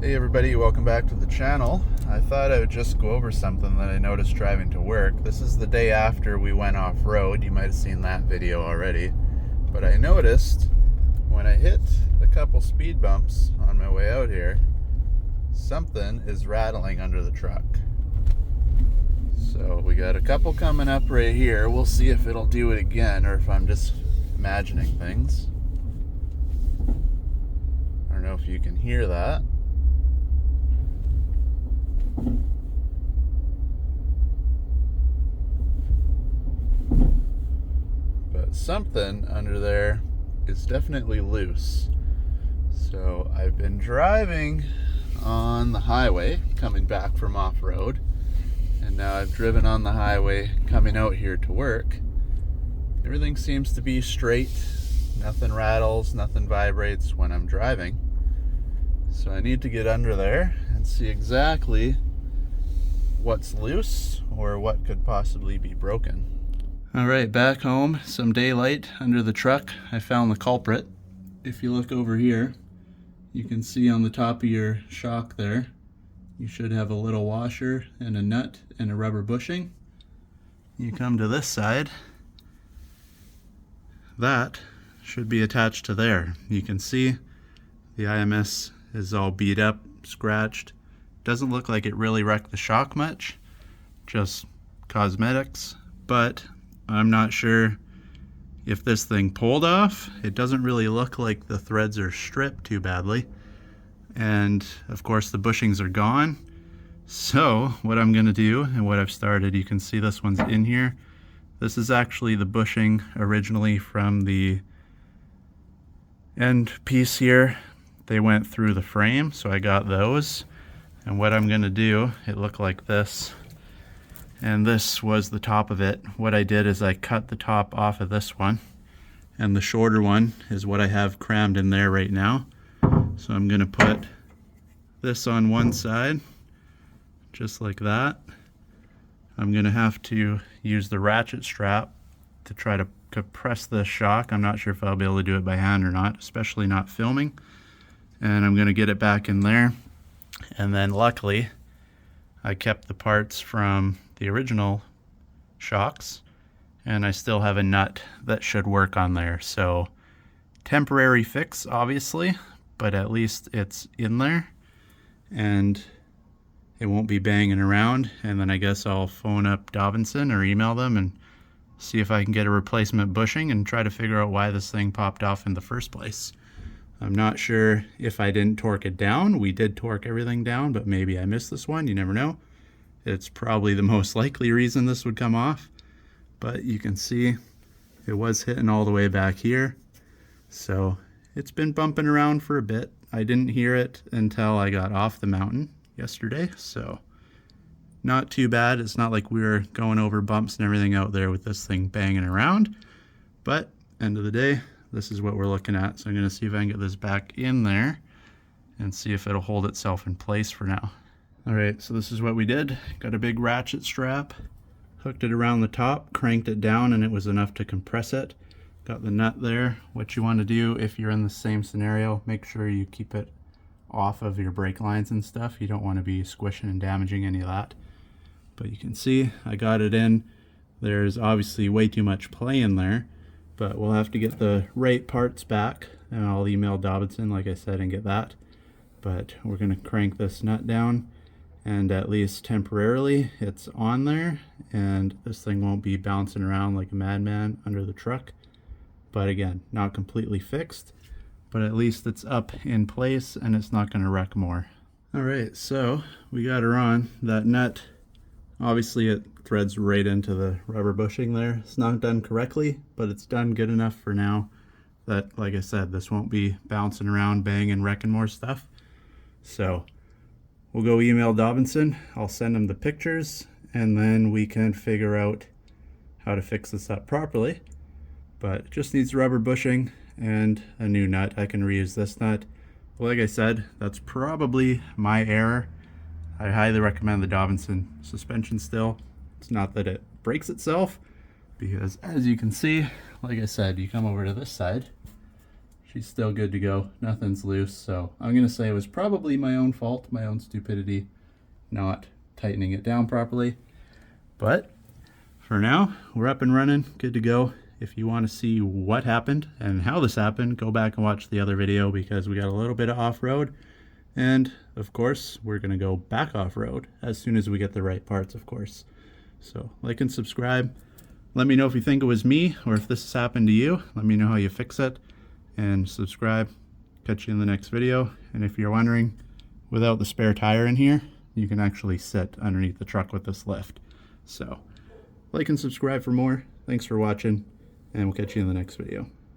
Hey everybody, welcome back to the channel. I thought I would just go over something that I noticed driving to work. This is the day after we went off-road. You might have seen that video already. But I noticed when I hit a couple speed bumps on my way out here, something is rattling under the truck. So we got a couple coming up right here. We'll see if it'll do it again or if I'm just imagining things. I don't know if you can hear that. But something under there is definitely loose. So I've been driving on the highway coming back from off-road, and now I've driven on the highway coming out here to work. Everything seems to be straight. Nothing rattles, nothing vibrates when I'm driving. So I need to get under there and see exactly what's loose or what could possibly be broken. All right, back home, some daylight under the truck. I found the culprit. If you look over here, you can see on the top of your shock there, you should have a little washer and a nut and a rubber bushing. You come to this side, that should be attached to there. You can see the IMS is all beat up, scratched. Doesn't look like it really wrecked the shock much, just cosmetics, but I'm not sure if this thing pulled off. It doesn't really look like the threads are stripped too badly. And of course the bushings are gone. So what I'm gonna do and what I've started, you can see this one's in here. This is actually the bushing originally from the end piece here. They went through the frame, so I got those. And what I'm gonna do, it looked like this, and this was the top of it. What I did is I cut the top off of this one, and the shorter one is what I have crammed in there right now. So I'm gonna put this on one side, just like that. I'm gonna have to use the ratchet strap to try to compress the shock. I'm not sure if I'll be able to do it by hand or not, especially not filming. And I'm gonna get it back in there. And then luckily, I kept the parts from the original shocks, and I still have a nut that should work on there. So temporary fix, obviously, but at least it's in there and it won't be banging around. And then I guess I'll phone up Dobinson or email them and see if I can get a replacement bushing and try to figure out why this thing popped off in the first place. I'm not sure if I didn't torque it down. We did torque everything down, but maybe I missed this one. You never know. It's probably the most likely reason this would come off. But you can see it was hitting all the way back here. So it's been bumping around for a bit. I didn't hear it until I got off the mountain yesterday. So not too bad. It's not like we were going over bumps and everything out there with this thing banging around. But end of the day, this is what we're looking at. So I'm gonna see if I can get this back in there and see if it'll hold itself in place for now. All right, so this is what we did. Got a big ratchet strap, hooked it around the top, cranked it down, and it was enough to compress it. Got the nut there. What you wanna do if you're in the same scenario, make sure you keep it off of your brake lines and stuff. You don't wanna be squishing and damaging any of that. But you can see I got it in. There's obviously way too much play in there, but we'll have to get the right parts back, and I'll email Dobinson, like I said, and get that. But we're gonna crank this nut down, and at least temporarily it's on there, and this thing won't be bouncing around like a madman under the truck. But again, not completely fixed, but at least it's up in place and it's not gonna wreck more. All right, so we got her on. That nut, obviously it threads right into the rubber bushing there. It's not done correctly, but it's done good enough for now that, like I said, this won't be bouncing around, banging, wrecking more stuff. So we'll go email Dobinson. I'll send him the pictures, and then we can figure out how to fix this up properly. But it just needs rubber bushing and a new nut. I can reuse this nut. But like I said, that's probably my error. I highly recommend the Dobinson suspension still. It's not that it breaks itself, because as you can see, like I said, you come over to this side, she's still good to go. Nothing's loose, so I'm gonna say it was probably my own fault, my own stupidity, not tightening it down properly. But for now, we're up and running, good to go. If you want to see what happened and how this happened, go back and watch the other video, because we got a little bit of off-road. And of course, we're gonna go back off-road as soon as we get the right parts, of course. So like and subscribe. Let me know if you think it was me or if this has happened to you. Let me know how you fix it, and subscribe. Catch you in the next video. And if you're wondering, without the spare tire in here, you can actually sit underneath the truck with this lift. So like and subscribe for more. Thanks for watching, and we'll catch you in the next video.